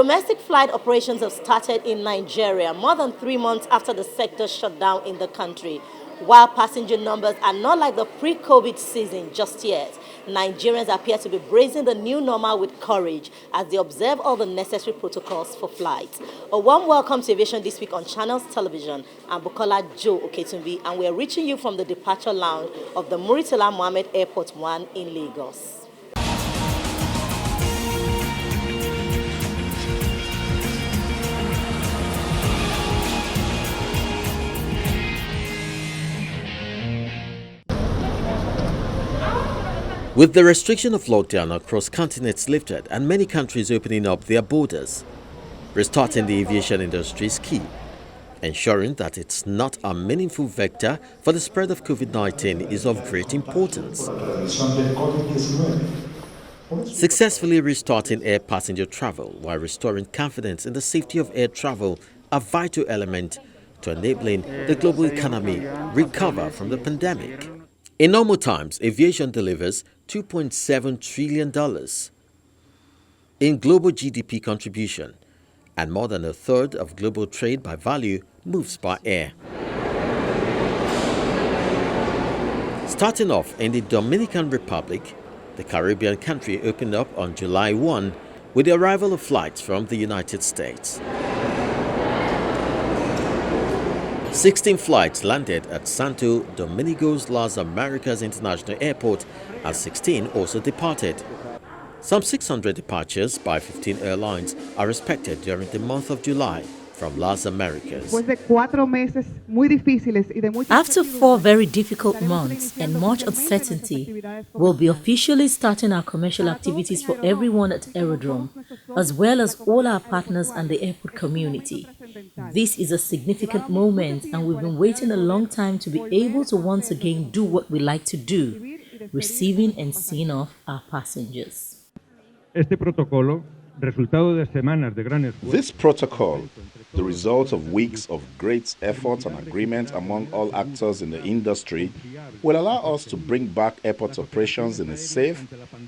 Domestic flight operations have started in Nigeria more than 3 months after the sector shut down in the country. While passenger numbers are not like the pre-COVID season just yet, Nigerians appear to be bracing the new normal with courage as they observe all the necessary protocols for flights. A warm welcome to Aviation this week on Channels Television. I'm Bukola Joe Oketunbi, and we're reaching you from the departure lounge of the Muritala Mohammed Airport 1 in Lagos. With the restriction of lockdown across continents lifted and many countries opening up their borders, restarting the aviation industry is key, ensuring that it's not a meaningful vector for the spread of COVID-19 is of great importance. Successfully restarting air passenger travel while restoring confidence in the safety of air travel are vital element to enabling the global economy recover from the pandemic. In normal times, aviation delivers $2.7 trillion in global GDP contribution, and more than a third of global trade by value moves by air. Starting off in the Dominican Republic, the Caribbean country opened up on July 1 with the arrival of flights from the United States. 16 flights landed at Santo Domingo's Las Americas International Airport, and 16 also departed. Some 600 departures by 15 airlines are expected during the month of July from Las Americas. After 4 very difficult months and much uncertainty, we'll be officially starting our commercial activities for everyone at Aerodrome, as well as all our partners and the airport community. This is a significant moment, and we've been waiting a long time to be able to once again do what we like to do, receiving and seeing off our passengers. This protocol, the result of weeks of great effort and agreement among all actors in the industry, will allow us to bring back airport operations in a safe,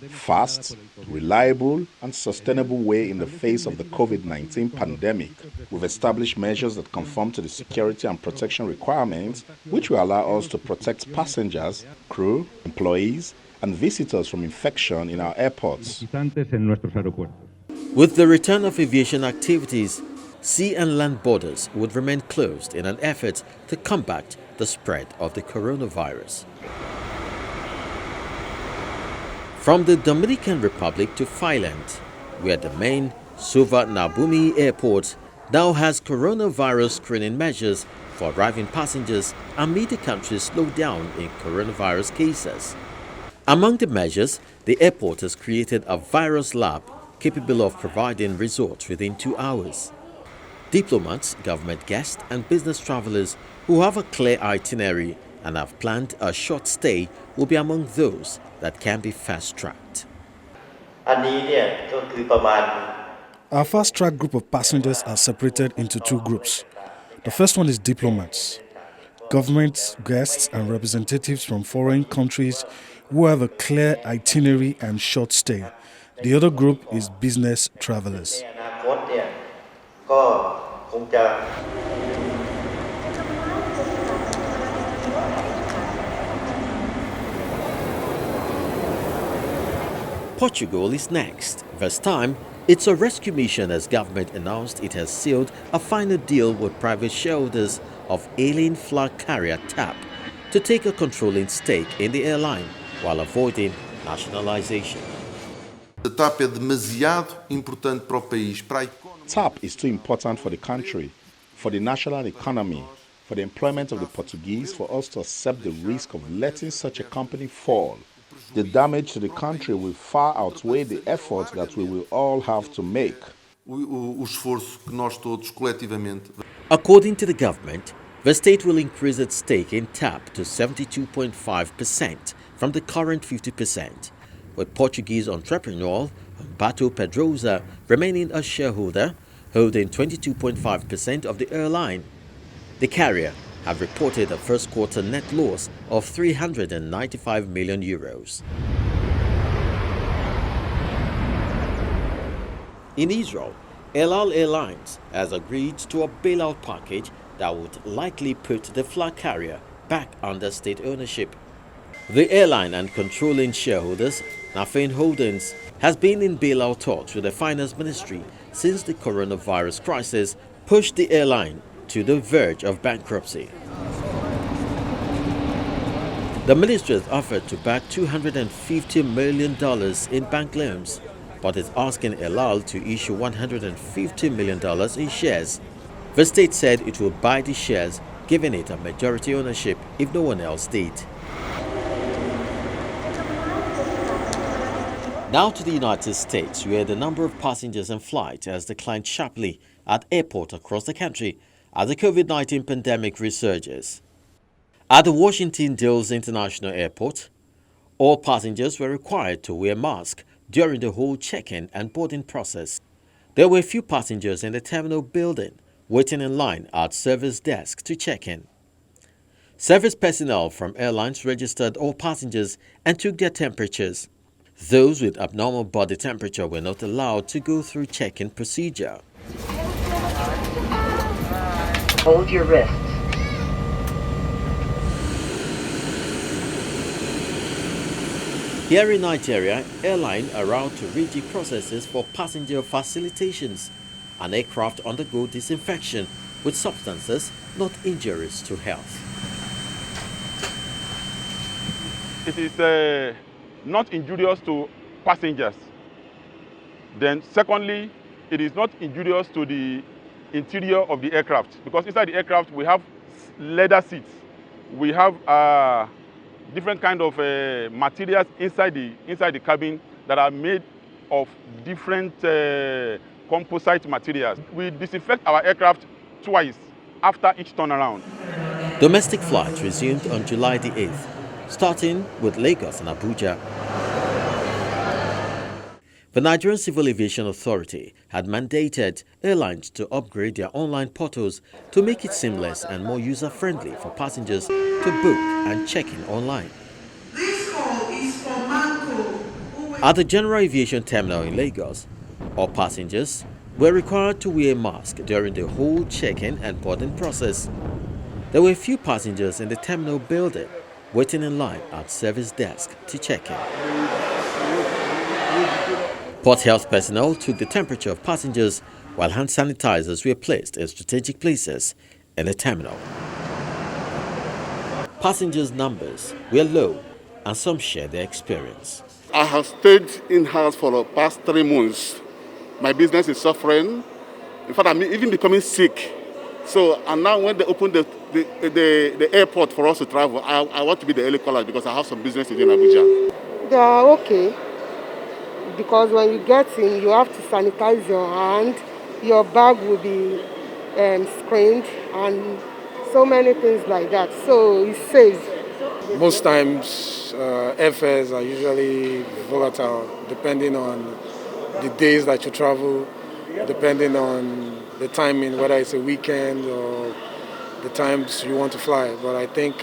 fast, reliable, and sustainable way in the face of the COVID-19 pandemic. We've established measures that conform to the security and protection requirements, which will allow us to protect passengers, crew, employees, and visitors from infection in our airports. With the return of aviation activities, sea and land borders would remain closed in an effort to combat the spread of the coronavirus. From the Dominican Republic to Thailand, where the main Suva Nabumi Airport now has coronavirus screening measures for arriving passengers amid the country's slowdown in coronavirus cases. Among the measures, the airport has created a virus lab capable of providing results within 2 hours. Diplomats, government guests, and business travelers who have a clear itinerary and have planned a short stay will be among those that can be fast-tracked. Our fast-track group of passengers are separated into 2 groups. The first one is diplomats, government guests, and representatives from foreign countries who have a clear itinerary and short stay. The other group is business travelers. Portugal is next. This time, it's a rescue mission as government announced it has sealed a final deal with private shareholders of alien flag carrier TAP to take a controlling stake in the airline while avoiding nationalization. TAP é demasiado importante para o país. TAP is too important for the country, for the national economy, for the employment of the Portuguese, for us to accept the risk of letting such a company fall. The damage to the country will far outweigh the effort that we will all have to make. According to the government, the state will increase its stake in TAP to 72.5% from the current 50%, with Portuguese entrepreneur Humberto Pedrosa remaining a shareholder, holding 22.5% of the airline. The carrier have reported a first quarter net loss of €395 million. In Israel, El Al Airlines has agreed to a bailout package that would likely put the flag carrier back under state ownership. The airline and controlling shareholders, Nafin Holdings, has been in bailout talks with the Finance Ministry since the coronavirus crisis pushed the airline to the verge of bankruptcy. The ministry has offered to back $250 million in bank loans, but is asking El Al to issue $150 million in shares. The state said it would buy the shares, giving it a majority ownership if no one else did. Now to the United States, where the number of passengers and flights has declined sharply at airports across the country as the COVID-19 pandemic resurges. At the Washington Dulles International Airport, all passengers were required to wear masks during the whole check-in and boarding process. There were few passengers in the terminal building waiting in line at service desks to check in. Service personnel from airlines registered all passengers and took their temperatures. Those with abnormal body temperature were not allowed to go through check-in procedure. Hold your wrists. Here in Nigeria, airlines are around to rigid processes for passenger facilitations. An aircraft undergo disinfection with substances not injurious to health. It is not injurious to passengers. Then secondly, it is not injurious to the interior of the aircraft, because inside the aircraft we have leather seats. We have different kind of materials inside the cabin that are made of different composite materials. We disinfect our aircraft twice after each turnaround. Domestic flights resumed on July the 8th, starting with Lagos and Abuja. The Nigerian Civil Aviation Authority had mandated airlines to upgrade their online portals to make it seamless and more user-friendly for passengers to book and check in online. This call is for Manco. At the General Aviation Terminal in Lagos, all passengers were required to wear a mask during the whole check-in and boarding process. There were few passengers in the terminal building waiting in line at service desk to check in. Port health personnel took the temperature of passengers while hand sanitizers were placed in strategic places in the terminal. Passengers' numbers were low and some shared their experience. I have stayed in-house for the past 3 months. My business is suffering. In fact, I'm even becoming sick. So, and now when they open the airport for us to travel, I want to be the early caller because I have some business in Abuja. They are okay, because when you get in, you have to sanitize your hand, your bag will be screened, and so many things like that. So it's safe. Most times, airfares are usually volatile, depending on the days that you travel, depending on the timing, whether it's a weekend or the times you want to fly. But I think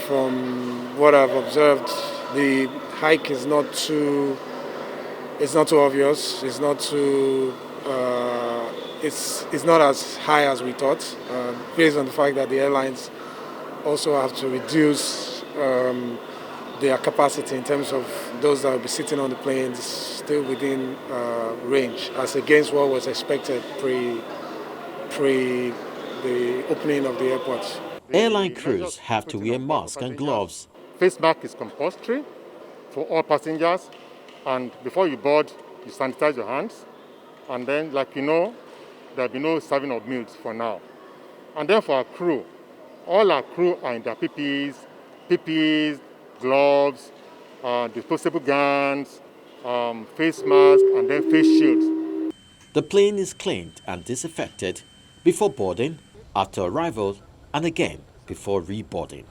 from what I've observed, the hike is not too obvious. It's not too. It's not as high as we thought, based on the fact that the airlines also have to reduce their capacity in terms of those that will be sitting on the planes still within range, as against what was expected pre the opening of the airports. Airline crews have to wear masks and gloves. Face mask is compulsory for all passengers, and before you board, you sanitize your hands, and then, like you know, there'll be no serving of meals for now. And then for our crew, all our crew are in their PPEs, gloves, disposable guns, face masks, and then face shields. The plane is cleaned and disinfected before boarding, after arrival, and again before reboarding.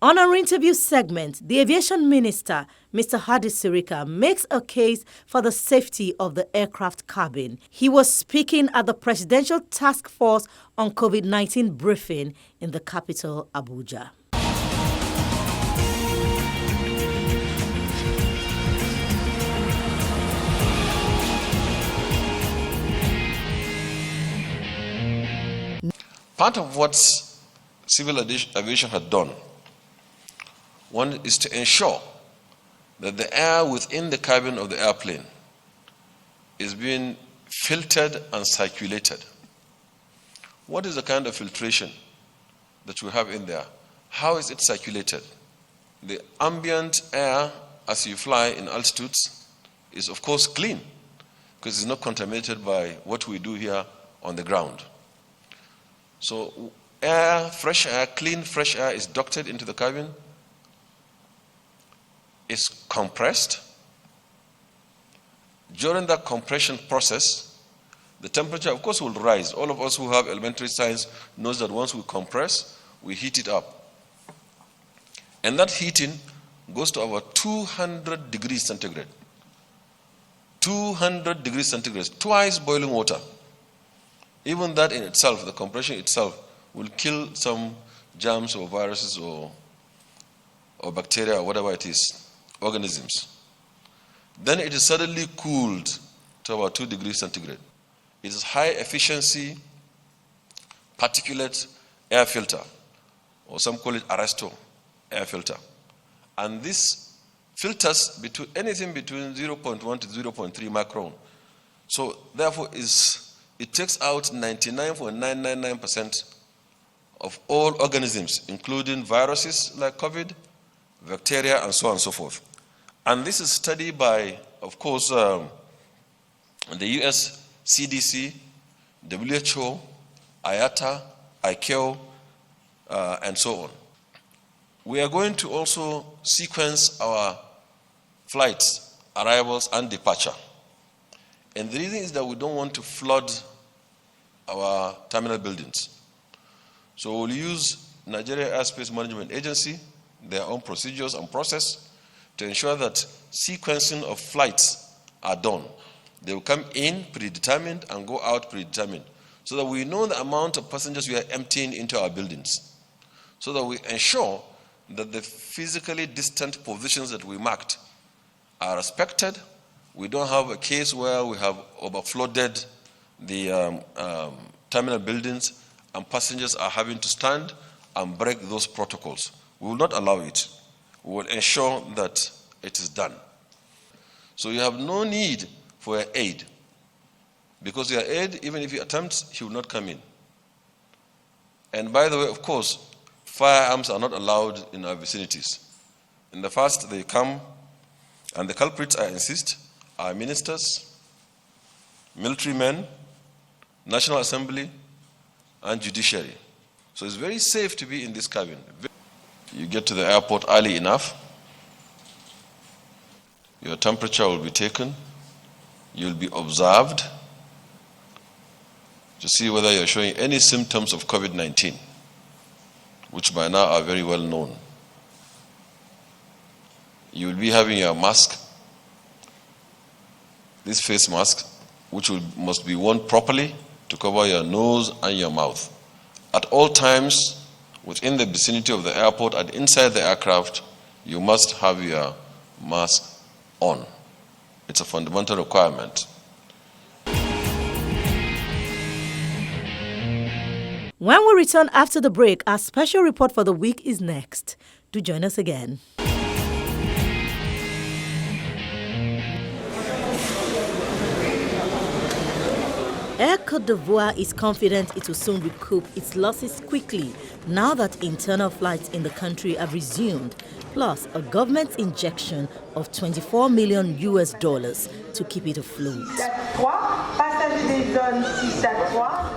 On our interview segment, the aviation minister, Mr. Hadi Sirika, makes a case for the safety of the aircraft cabin. He was speaking at the Presidential Task Force on COVID-19 briefing in the capital, Abuja. Part of what civil aviation had done, one is to ensure that the air within the cabin of the airplane is being filtered and circulated. What is the kind of filtration that we have in there? How is it circulated? The ambient air as you fly in altitudes is of course clean because it's not contaminated by what we do here on the ground. So air, fresh air, clean fresh air is ducted into the cabin, is compressed. During that compression process, the temperature of course will rise. All of us who have elementary science knows that once we compress, we heat it up. And that heating goes to about 200 degrees centigrade. 200 degrees centigrade, twice boiling water. Even that in itself, the compression itself, will kill some germs or viruses or bacteria or whatever it is, organisms. Then it is suddenly cooled to about 2 degrees centigrade. It is high efficiency particulate air filter, or some call it Arresto air filter. And this filters anything between 0.1 to 0.3 micron. So therefore it takes out 99.999% of all organisms, including viruses like COVID, bacteria, and so on and so forth. And this is studied by, of course, the US CDC, WHO, IATA, ICAO, and so on. We are going to also sequence our flights, arrivals, and departure. And the reason is that we don't want to flood our terminal buildings. So we'll use Nigeria Airspace Management Agency, their own procedures and process, to ensure that sequencing of flights are done. They will come in predetermined and go out predetermined, so that we know the amount of passengers we are emptying into our buildings, so that we ensure that the physically distant positions that we marked are respected. We don't have a case where we have overflooded the terminal buildings and passengers are having to stand and break those protocols. We will not allow it. We will ensure that it is done. So you have no need for your aid, because your aid, even if he attempts, he will not come in. And by the way, of course, firearms are not allowed in our vicinities. In the past, they come, and the culprits, I insist, are ministers, military men, National Assembly, and judiciary. So it's very safe to be in this cabin. You get to the airport early enough, your temperature will be taken, you'll be observed to see whether you're showing any symptoms of COVID-19, which by now are very well known. You will be having your mask, this face mask, which must be worn properly to cover your nose and your mouth. At all times, within the vicinity of the airport and inside the aircraft, you must have your mask on. It's a fundamental requirement. When we return after the break, our special report for the week is next. Do join us again. Air Côte d'Ivoire is confident it will soon recoup its losses quickly now that internal flights in the country have resumed, plus a government injection of $24 million to keep it afloat.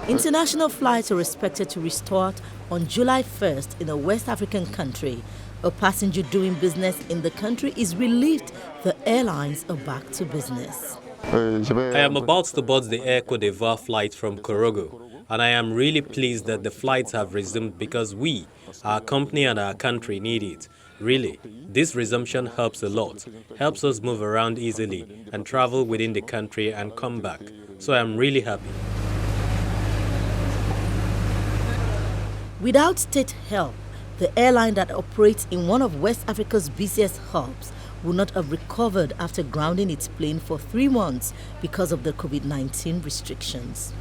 International flights are expected to restart on July 1st in a West African country. A passenger doing business in the country is relieved the airlines are back to business. I am about to board the Air Côte d'Ivoire flight from Korogo, and I am really pleased that the flights have resumed because we, our company and our country need it. Really, this resumption helps a lot, helps us move around easily and travel within the country and come back. So I am really happy. Without state help, the airline that operates in one of West Africa's busiest hubs would not have recovered after grounding its plane for 3 months because of the COVID-19 restrictions.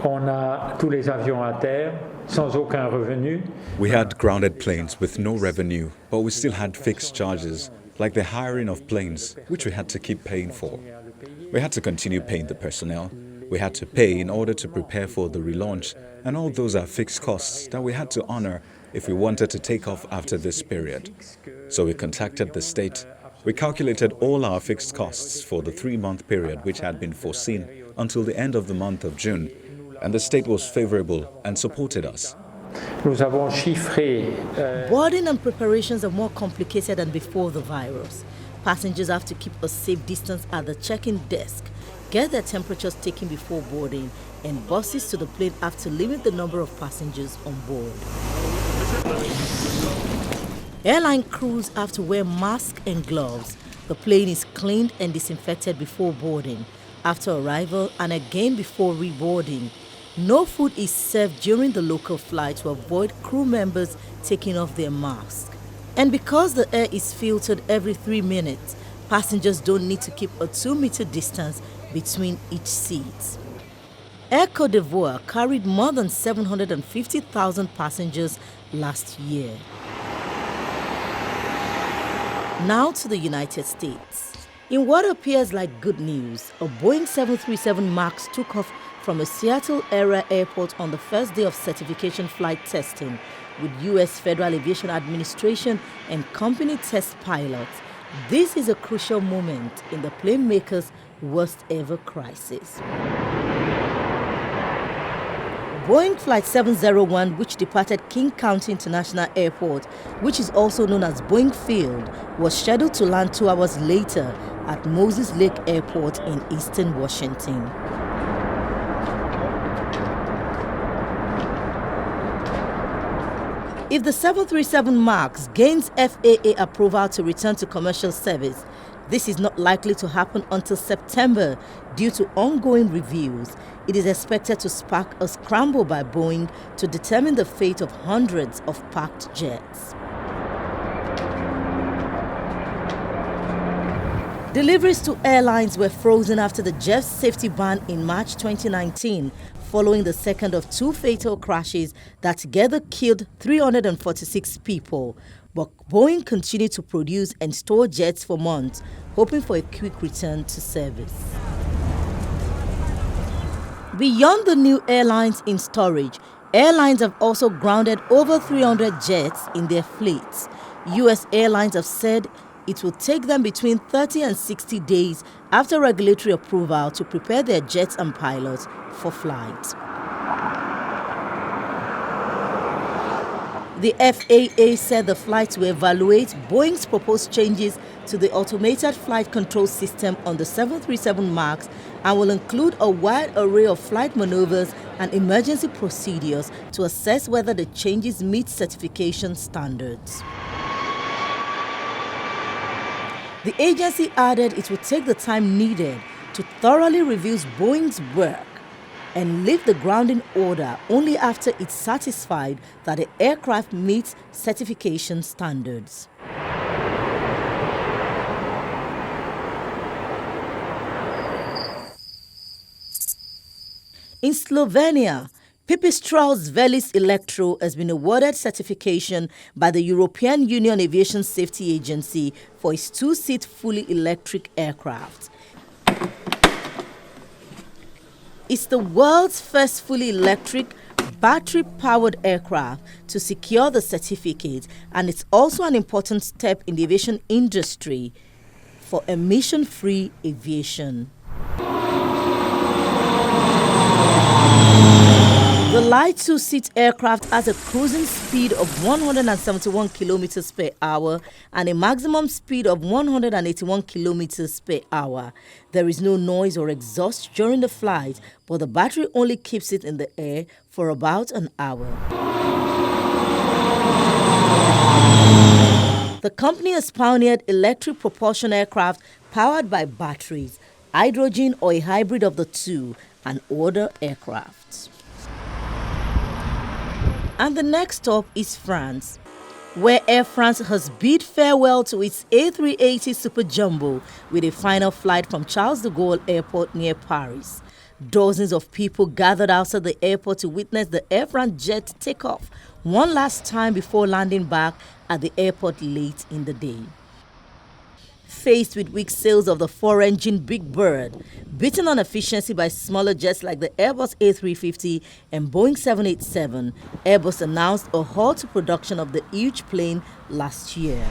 On a tous les avions à terre, sans aucun revenu. We had grounded planes with no revenue, but we still had fixed charges, like the hiring of planes, which we had to keep paying for. We had to continue paying the personnel. We had to pay in order to prepare for the relaunch, and all those are fixed costs that we had to honor if we wanted to take off after this period. So we contacted the state. We calculated all our fixed costs for the 3-month period which had been foreseen until the end of the month of June, and the state was favorable and supported us. Boarding and preparations are more complicated than before the virus. Passengers have to keep a safe distance at the check-in desk, get their temperatures taken before boarding, and buses to the plane have to limit the number of passengers on board. Airline crews have to wear masks and gloves. The plane is cleaned and disinfected before boarding, after arrival, and again before reboarding. No food is served during the local flight to avoid crew members taking off their masks. And because the air is filtered every 3 minutes, passengers don't need to keep a 2-meter distance between each seat. Air Côte d'Ivoire carried more than 750,000 passengers last year. Now to the United States. In what appears like good news, a Boeing 737 MAX took off from a Seattle area airport on the first day of certification flight testing with U.S. Federal Aviation Administration and company test pilots. This is a crucial moment in the plane maker's worst ever crisis. Boeing Flight 701, which departed King County International Airport, which is also known as Boeing Field, was scheduled to land 2 hours later at Moses Lake Airport in Eastern Washington. If the 737 MAX gains FAA approval to return to commercial service, this is not likely to happen until September due to ongoing reviews. It is expected to spark a scramble by Boeing to determine the fate of hundreds of parked jets. Deliveries to airlines were frozen after the jet safety ban in March 2019, following the second of 2 fatal crashes that together killed 346 people. But Boeing continued to produce and store jets for months, hoping for a quick return to service. Beyond the new airlines in storage, airlines have also grounded over 300 jets in their fleets. U.S. airlines have said it will take them between 30 and 60 days after regulatory approval to prepare their jets and pilots for flight. The FAA said the flights will evaluate Boeing's proposed changes to the automated flight control system on the 737 MAX and will include a wide array of flight maneuvers and emergency procedures to assess whether the changes meet certification standards. The agency added it will take the time needed to thoroughly review Boeing's work and lift the grounding order only after it's satisfied that the aircraft meets certification standards. In Slovenia, Pipistrel's Velis Electro has been awarded certification by the European Union Aviation Safety Agency for its 2-seat fully electric aircraft. It's the world's first fully electric, battery-powered aircraft to secure the certificate, and it's also an important step in the aviation industry for emission-free aviation. The light 2-seat aircraft has a cruising speed of 171 kilometers per hour and a maximum speed of 181 kilometers per hour. There is no noise or exhaust during the flight, but the battery only keeps it in the air for about an hour. The company has pioneered electric propulsion aircraft powered by batteries, hydrogen or a hybrid of the two, and other aircrafts. And the next stop is France, where Air France has bid farewell to its A380 Super Jumbo with a final flight from Charles de Gaulle Airport near Paris. Dozens of people gathered outside the airport to witness the Air France jet take off one last time before landing back at the airport late in the day. Faced with weak sales of the four-engine Big Bird, beaten on efficiency by smaller jets like the Airbus A350 and Boeing 787, Airbus announced a halt to production of the huge plane last year.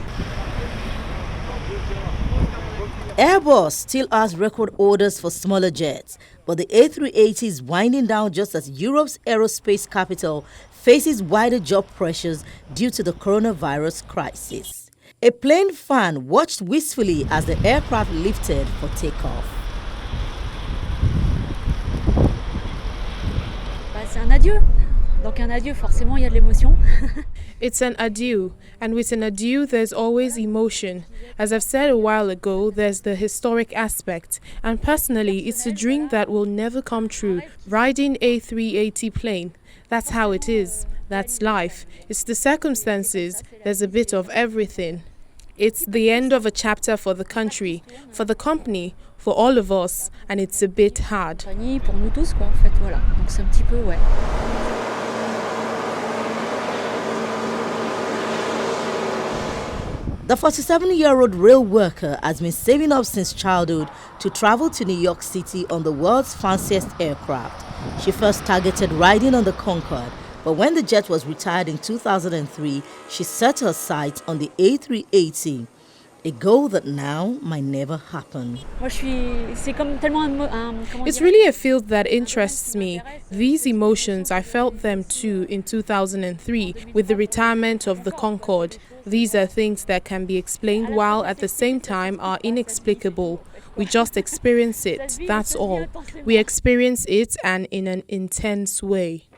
Airbus still has record orders for smaller jets, but the A380 is winding down just as Europe's aerospace capital faces wider job pressures due to the coronavirus crisis. A plane fan watched wistfully as the aircraft lifted for takeoff. C'est un adieu. Donc un adieu, forcément, il y a de l'émotion. It's an adieu, and with an adieu there's always emotion. As I've said a while ago, there's the historic aspect, and personally it's a dream that will never come true, riding A380 plane. That's how it is. That's life. It's the circumstances. There's a bit of everything. It's the end of a chapter for the country, for the company, for all of us, and it's a bit hard. Pour nous tous, quoi, en fait, voilà. Donc c'est un petit peu, ouais. The 47-year-old rail worker has been saving up since childhood to travel to New York City on the world's fanciest aircraft. She first targeted riding on the Concorde, but when the jet was retired in 2003, she set her sights on the A380, a goal that now might never happen. It's really a field that interests me. These emotions, I felt them too in 2003 with the retirement of the Concorde. These are things that can be explained while at the same time are inexplicable. We just experience it, that's all. We experience it and in an intense way.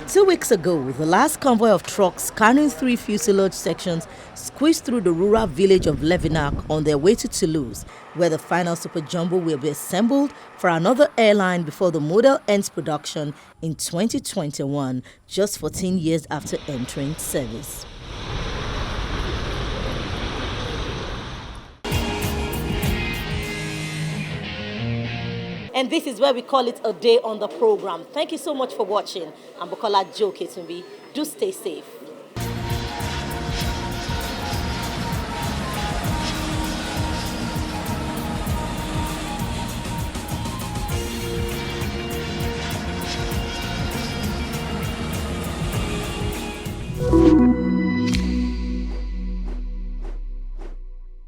2 weeks ago, the last convoy of trucks carrying 3 fuselage sections squeezed through the rural village of Levinac on their way to Toulouse, where the final Super Jumbo will be assembled for another airline before the model ends production in 2021, just 14 years after entering service. And this is where we call it a day on the program. Thank you so much for watching. I'm Bukola Joe Ketumbi. Do stay safe.